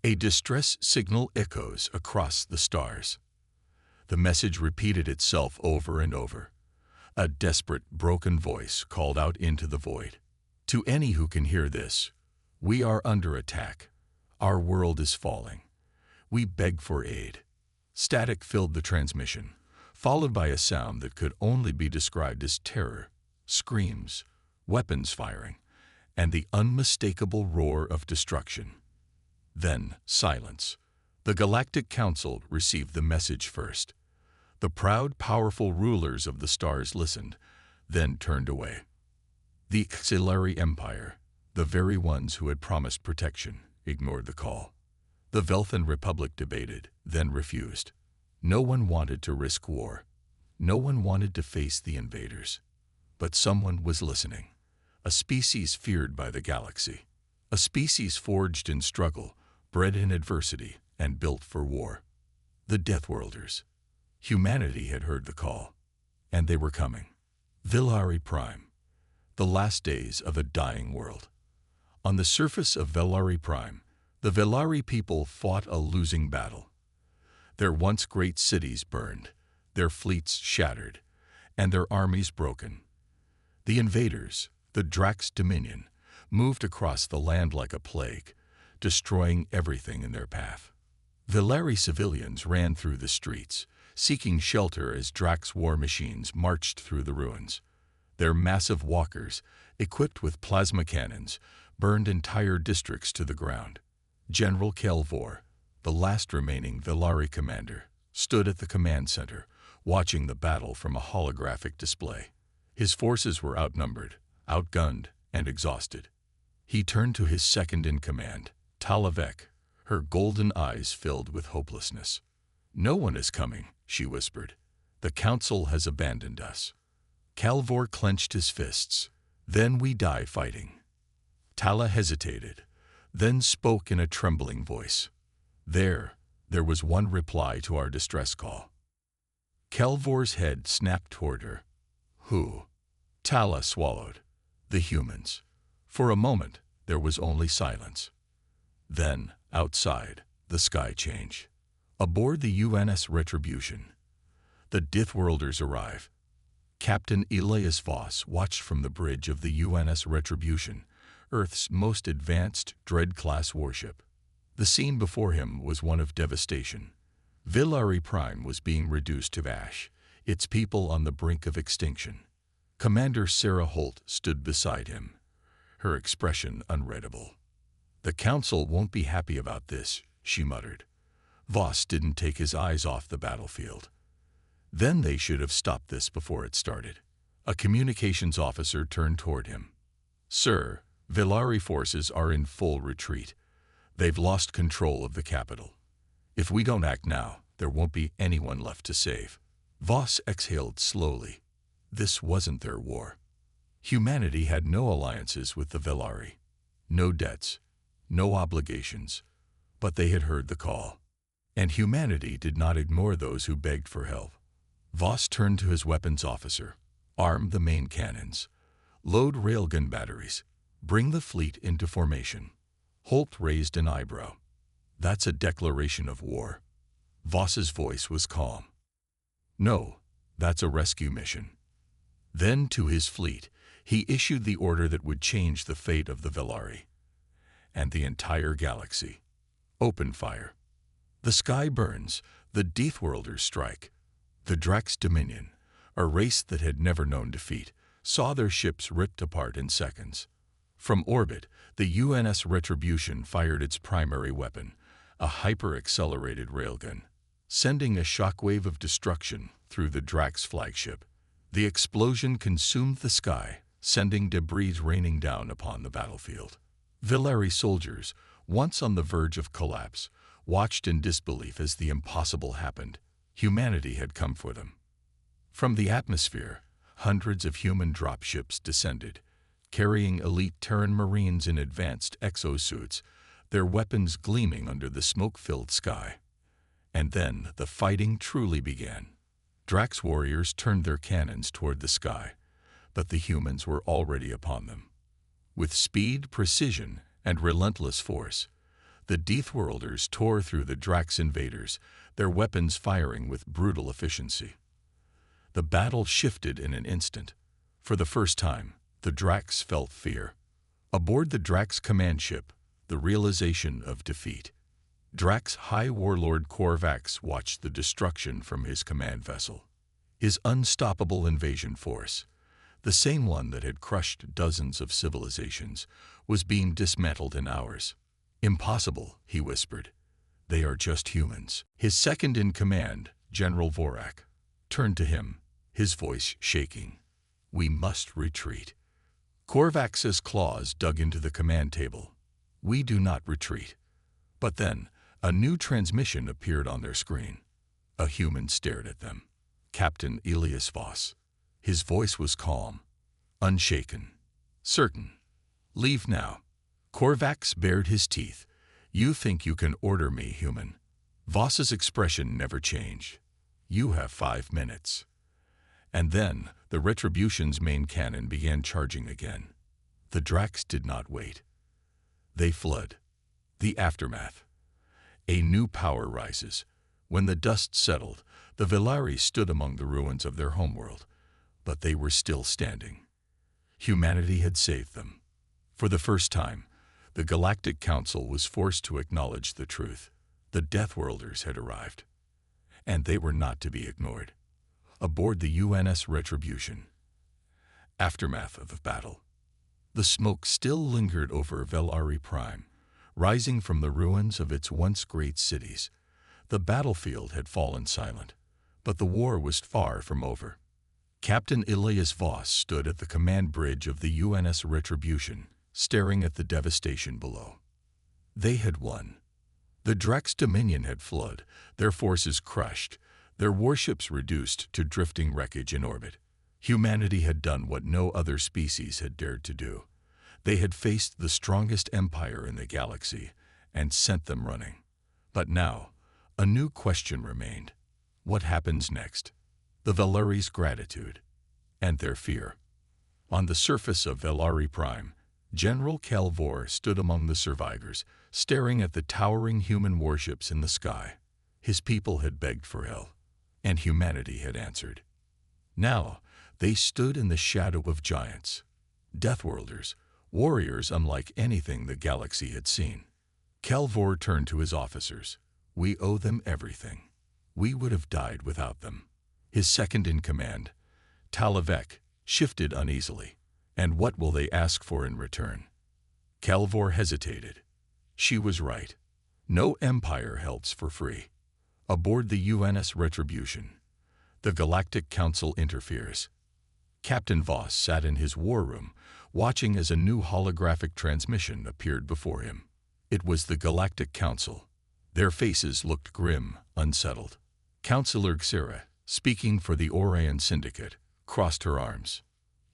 A distress signal echoes across the stars. The message repeated itself over and over. A desperate, broken voice called out into the void. To any who can hear this, we are under attack. Our world is falling. We beg for aid. Static filled the transmission, followed by a sound that could only be described as terror, screams, weapons firing, and the unmistakable roar of destruction. Then silence. The Galactic Council received the message first. The proud, powerful rulers of the stars listened, then turned away. The Velari Empire, the very ones who had promised protection, ignored the call. The Velthan Republic debated, then refused. No one wanted to risk war. No one wanted to face the invaders. But someone was listening. A species feared by the galaxy. A species forged in struggle, bred in adversity, and built for war. The Deathworlders. Humanity had heard the call, and they were coming. Velari Prime. The last days of a dying world. On the surface of Velari Prime, the Velari people fought a losing battle. Their once great cities burned, their fleets shattered, and their armies broken. The invaders, the Drax Dominion, moved across the land like a plague, destroying everything in their path. Velari civilians ran through the streets, seeking shelter as Drax war machines marched through the ruins. Their massive walkers, equipped with plasma cannons, burned entire districts to the ground. General Kelvor, the last remaining Velari commander, stood at the command center, watching the battle from a holographic display. His forces were outnumbered, outgunned, and exhausted. He turned to his second-in-command, Talavek, her golden eyes filled with hopelessness. "No one is coming," she whispered. "The Council has abandoned us." Kelvor clenched his fists. "Then we die fighting." Tala hesitated, then spoke in a trembling voice. There was one reply to our distress call." Kelvor's head snapped toward her. "Who?" Tala swallowed. "The humans." For a moment, there was only silence. Then, outside, the sky changed. Aboard the UNS Retribution, the Deathworlders arrive. Captain Elias Voss watched from the bridge of the UNS Retribution, Earth's most advanced Dread-class warship. The scene before him was one of devastation. Velari Prime was being reduced to ash, its people on the brink of extinction. Commander Sarah Holt stood beside him, her expression unreadable. "The Council won't be happy about this," she muttered. Voss didn't take his eyes off the battlefield. Then they should have stopped this before it started. A communications officer turned toward him. "Sir, Velari forces are in full retreat. They've lost control of the capital. If we don't act now, there won't be anyone left to save." Voss exhaled slowly. This wasn't their war. Humanity had no alliances with the Velari. No debts, no obligations, but they had heard the call. And humanity did not ignore those who begged for help. Voss turned to his weapons officer. "Arm the main cannons. Load railgun batteries. Bring the fleet into formation." Holt raised an eyebrow. "That's a declaration of war." Voss's voice was calm. "No, that's a rescue mission." Then to his fleet, he issued the order that would change the fate of the Velari and the entire galaxy. "Open fire." The sky burns, the Deathworlders strike. The Drax Dominion, a race that had never known defeat, saw their ships ripped apart in seconds. From orbit, the UNS Retribution fired its primary weapon, a hyper-accelerated railgun, sending a shockwave of destruction through the Drax flagship. The explosion consumed the sky, sending debris raining down upon the battlefield. Velari soldiers, once on the verge of collapse, watched in disbelief as the impossible happened. Humanity had come for them. From the atmosphere, hundreds of human dropships descended, carrying elite Terran Marines in advanced exosuits, their weapons gleaming under the smoke-filled sky. And then the fighting truly began. Drax warriors turned their cannons toward the sky, but the humans were already upon them. With speed, precision, and relentless force, The Deathworlders tore through the Drax invaders, their weapons firing with brutal efficiency. The battle shifted in an instant. For the first time, the Drax felt fear. Aboard the Drax command ship, the realization of defeat. Drax High Warlord Korvax watched the destruction from his command vessel. His unstoppable invasion force, the same one that had crushed dozens of civilizations, was being dismantled in hours. "Impossible," he whispered. "They are just humans." His second-in-command, General Vorak, turned to him, his voice shaking. "We must retreat." Korvax's claws dug into the command table. "We do not retreat." But then, a new transmission appeared on their screen. A human stared at them. Captain Elias Voss. His voice was calm, unshaken, certain. "Leave now." Korvax bared his teeth. "You think you can order me, human?" Voss's expression never changed. "You have 5 minutes." And then, the Retribution's main cannon began charging again. The Drax did not wait. They fled. The aftermath. A new power rises. When the dust settled, the Velari stood among the ruins of their homeworld, but they were still standing. Humanity had saved them. For the first time, the Galactic Council was forced to acknowledge the truth. The Deathworlders had arrived, and they were not to be ignored. Aboard the UNS Retribution. Aftermath of the battle. The smoke still lingered over Velari Prime, rising from the ruins of its once great cities. The battlefield had fallen silent, but the war was far from over. Captain Elias Voss stood at the command bridge of the UNS Retribution, staring at the devastation below. They had won. The Drax Dominion had fled, their forces crushed, their warships reduced to drifting wreckage in orbit. Humanity had done what no other species had dared to do. They had faced the strongest empire in the galaxy and sent them running. But now, a new question remained. What happens next? The Velari's gratitude and their fear. On the surface of Velari Prime, General Calvor stood among the survivors, staring at the towering human warships in the sky. His people had begged for help, and humanity had answered. Now, they stood in the shadow of giants. Deathworlders, warriors unlike anything the galaxy had seen. Calvor turned to his officers. "We owe them everything. We would have died without them." His second-in-command, Talavek, shifted uneasily. "And what will they ask for in return?" Calvor hesitated. She was right. No empire helps for free. Aboard the UNS Retribution, the Galactic Council interferes. Captain Voss sat in his war room, watching as a new holographic transmission appeared before him. It was the Galactic Council. Their faces looked grim, unsettled. Councillor Xira, speaking for the Orion Syndicate, crossed her arms.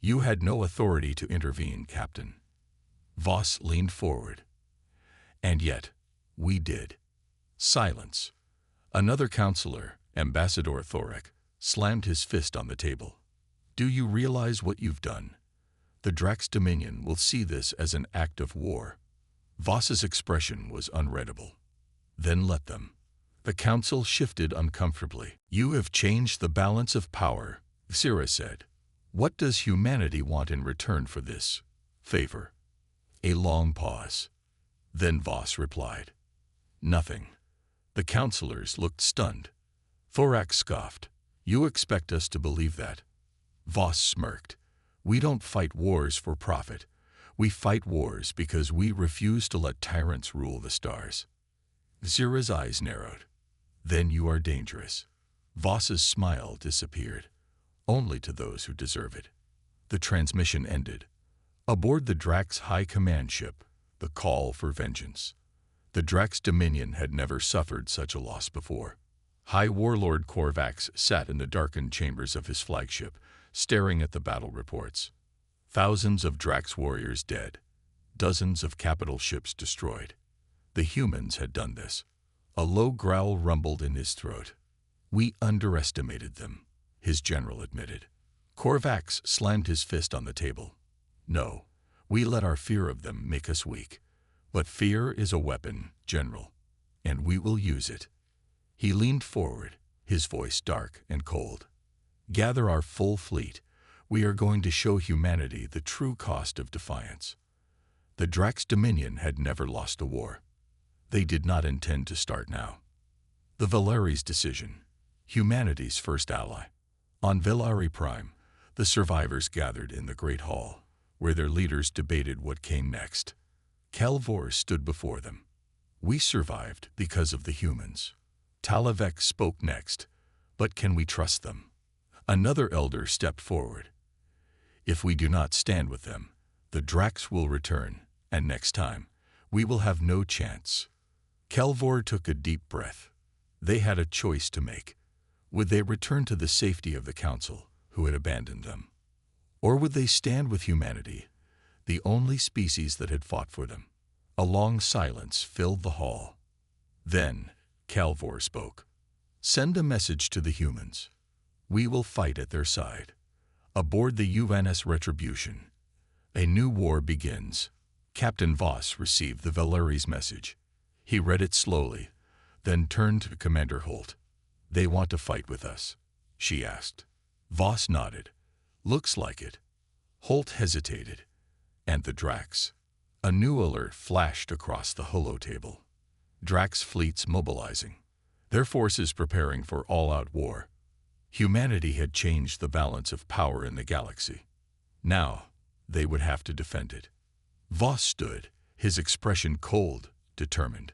"You had no authority to intervene, Captain." Voss leaned forward. "And yet, we did." Silence. Another councillor, Ambassador Thorek, slammed his fist on the table. "Do you realize what you've done? The Drax Dominion will see this as an act of war." Voss's expression was unreadable. "Then let them." The council shifted uncomfortably. "You have changed the balance of power," Xira said. "What does humanity want in return for this favor?" A long pause. Then Voss replied, "Nothing." The councillors looked stunned. Thorak scoffed. "You expect us to believe that?" Voss smirked. "We don't fight wars for profit. We fight wars because we refuse to let tyrants rule the stars." Xira's eyes narrowed. "Then you are dangerous." Voss's smile disappeared. "Only to those who deserve it." The transmission ended. Aboard the Drax High Command ship, the call for vengeance. The Drax Dominion had never suffered such a loss before. High Warlord Korvax sat in the darkened chambers of his flagship, staring at the battle reports. Thousands of Drax warriors dead, dozens of capital ships destroyed. The humans had done this. A low growl rumbled in his throat. "We underestimated them," his general admitted. Korvax slammed his fist on the table. "No, we let our fear of them make us weak. But fear is a weapon, General, and we will use it. He leaned forward, his voice dark and cold. Gather our full fleet. We are going to show humanity the true cost of defiance. The Drax Dominion had never lost a war. They did not intend to start now. The Velari's decision, humanity's first ally. On Velari Prime, the survivors gathered in the Great Hall, where their leaders debated what came next. Calvor stood before them. We survived because of the humans. Talavek spoke next, but can we trust them? Another elder stepped forward. If we do not stand with them, the Drax will return, and next time, we will have no chance. Calvor took a deep breath. They had a choice to make. Would they return to the safety of the Council, who had abandoned them? Or would they stand with humanity, the only species that had fought for them? A long silence filled the hall. Then, Calvor spoke. Send a message to the humans. We will fight at their side. Aboard the UNS Retribution. A new war begins. Captain Voss received the Velari's message. He read it slowly, then turned to Commander Holt. They want to fight with us, she asked. Voss nodded. Looks like it. Holt hesitated. And the Drax. A new alert flashed across the holotable. Drax fleets mobilizing. Their forces preparing for all-out war. Humanity had changed the balance of power in the galaxy. Now, they would have to defend it. Voss stood, his expression cold, determined.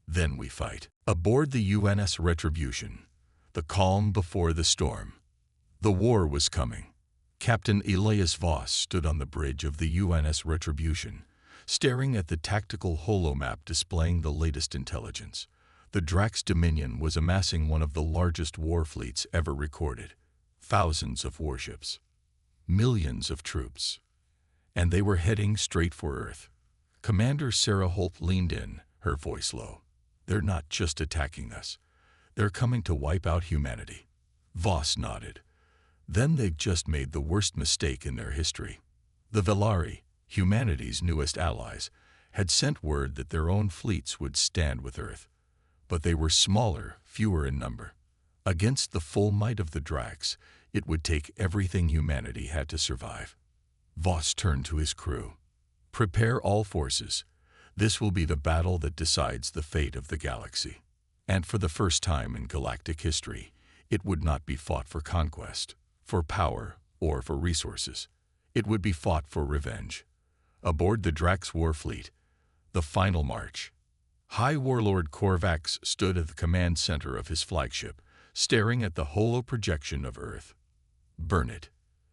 Then we fight. Aboard the UNS Retribution, the calm before the storm. The war was coming. Captain Elias Voss stood on the bridge of the UNS Retribution, staring at the tactical holomap displaying the latest intelligence. The Drax Dominion was amassing one of the largest war fleets ever recorded. Thousands of warships. Millions of troops. And they were heading straight for Earth. Commander Sarah Holt leaned in, her voice low. They're not just attacking us. They're coming to wipe out humanity. Voss nodded. Then they've just made the worst mistake in their history. The Velari, humanity's newest allies, had sent word that their own fleets would stand with Earth. But they were smaller, fewer in number. Against the full might of the Drax, it would take everything humanity had to survive. Voss turned to his crew. Prepare all forces. This will be the battle that decides the fate of the galaxy. And for the first time in galactic history, it would not be fought for conquest, for power, or for resources. It would be fought for revenge. Aboard the Drax war fleet, the final march. High Warlord Korvax stood at the command center of his flagship, staring at the holo projection of Earth. Burn it.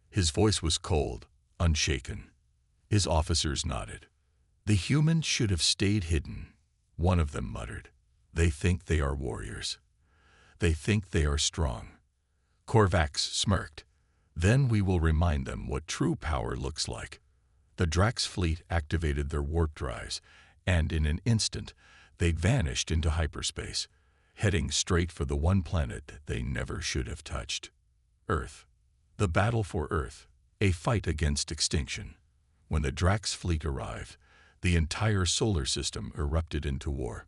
His voice was cold, unshaken. His officers nodded. The humans should have stayed hidden, one of them muttered. They think they are warriors. They think they are strong. Korvax smirked. Then we will remind them what true power looks like. The Drax fleet activated their warp drives, and in an instant, they vanished into hyperspace, heading straight for the one planet they never should have touched. Earth. The battle for Earth, a fight against extinction. When the Drax fleet arrived, the entire solar system erupted into war.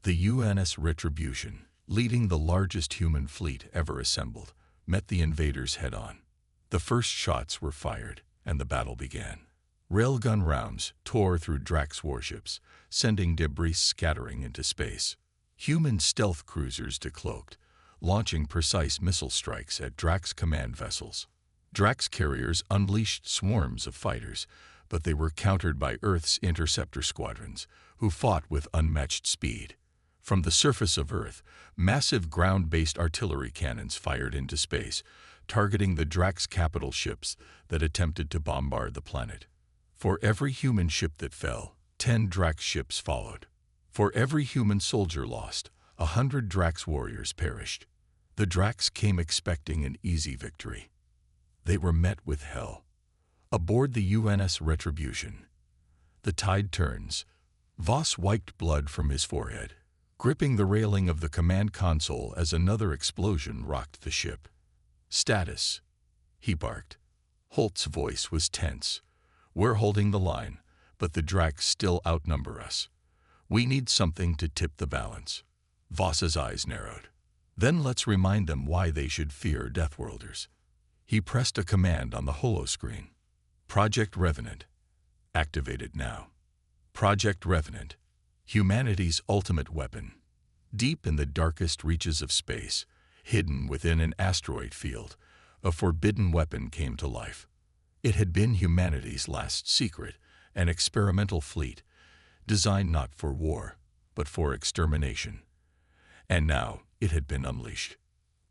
The UNS Retribution, leading the largest human fleet ever assembled, met the invaders head-on. The first shots were fired, and the battle began. Railgun rounds tore through Drax warships, sending debris scattering into space. Human stealth cruisers decloaked, launching precise missile strikes at Drax command vessels. Drax carriers unleashed swarms of fighters, but they were countered by Earth's interceptor squadrons, who fought with unmatched speed. From the surface of Earth, massive ground-based artillery cannons fired into space, targeting the Drax capital ships that attempted to bombard the planet. For every human ship that fell, 10 Drax ships followed. For every human soldier lost, 100 Drax warriors perished. The Drax came expecting an easy victory. They were met with hell. Aboard the UNS Retribution. The tide turns. Voss wiped blood from his forehead, gripping the railing of the command console as another explosion rocked the ship. Status, he barked. Holt's voice was tense. We're holding the line, but the Drax still outnumber us. We need something to tip the balance. Voss's eyes narrowed. Then let's remind them why they should fear Deathworlders. He pressed a command on the holoscreen. Project Revenant. Activated now. Project Revenant. Humanity's ultimate weapon. Deep in the darkest reaches of space, hidden within an asteroid field, a forbidden weapon came to life. It had been humanity's last secret, an experimental fleet, designed not for war, but for extermination. And now it had been unleashed.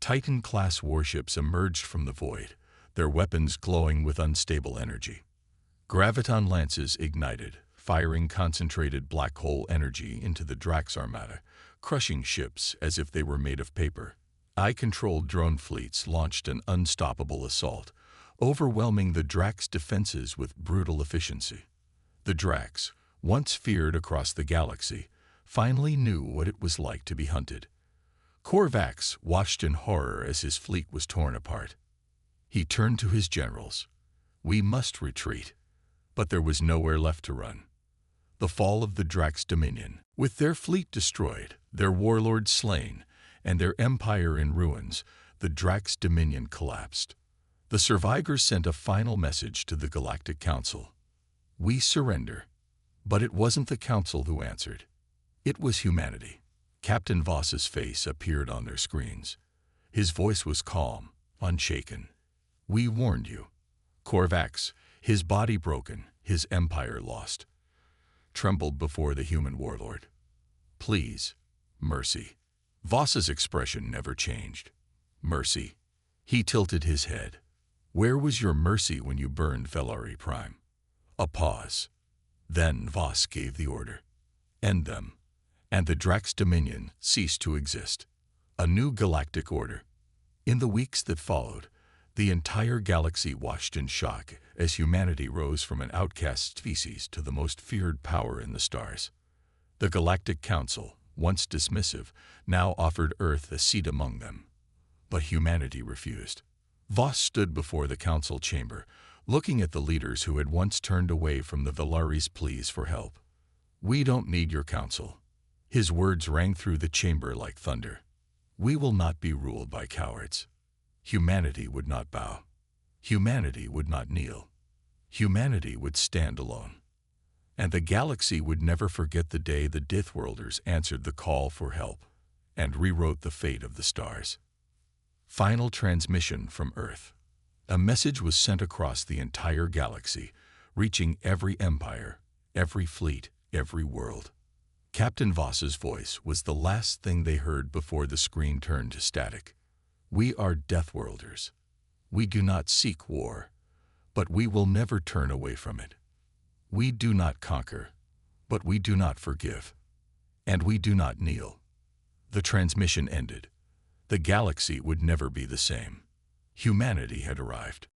Titan-class warships emerged from the void, their weapons glowing with unstable energy. Graviton lances ignited, firing concentrated black hole energy into the Drax armada, crushing ships as if they were made of paper. I-controlled drone fleets launched an unstoppable assault, overwhelming the Drax defenses with brutal efficiency. The Drax, once feared across the galaxy, finally knew what it was like to be hunted. Korvax watched in horror as his fleet was torn apart. He turned to his generals. We must retreat. But there was nowhere left to run. The fall of the Drax Dominion, with their fleet destroyed, their warlords slain, and their empire in ruins, the Drax Dominion collapsed. The survivors sent a final message to the Galactic Council. We surrender. But it wasn't the Council who answered. It was humanity. Captain Voss's face appeared on their screens. His voice was calm, unshaken. We warned you. Korvax, his body broken, his empire lost, trembled before the human warlord. Please, mercy. Voss's expression never changed. Mercy. He tilted his head. Where was your mercy when you burned Velari Prime? A pause. Then Voss gave the order. End them. And the Drax Dominion ceased to exist. A new galactic order. In the weeks that followed, the entire galaxy watched in shock as humanity rose from an outcast species to the most feared power in the stars. The Galactic Council, once dismissive, now offered Earth a seat among them. But humanity refused. Voss stood before the council chamber, looking at the leaders who had once turned away from the Velari's pleas for help. We don't need your council. His words rang through the chamber like thunder. We will not be ruled by cowards. Humanity would not bow. Humanity would not kneel. Humanity would stand alone. And the galaxy would never forget the day the Deathworlders answered the call for help and rewrote the fate of the stars. Final transmission from Earth. A message was sent across the entire galaxy, reaching every empire, every fleet, every world. Captain Voss's voice was the last thing they heard before the screen turned to static. We are Deathworlders. We do not seek war, but we will never turn away from it. We do not conquer, but we do not forgive. And we do not kneel. The transmission ended. The galaxy would never be the same. Humanity had arrived.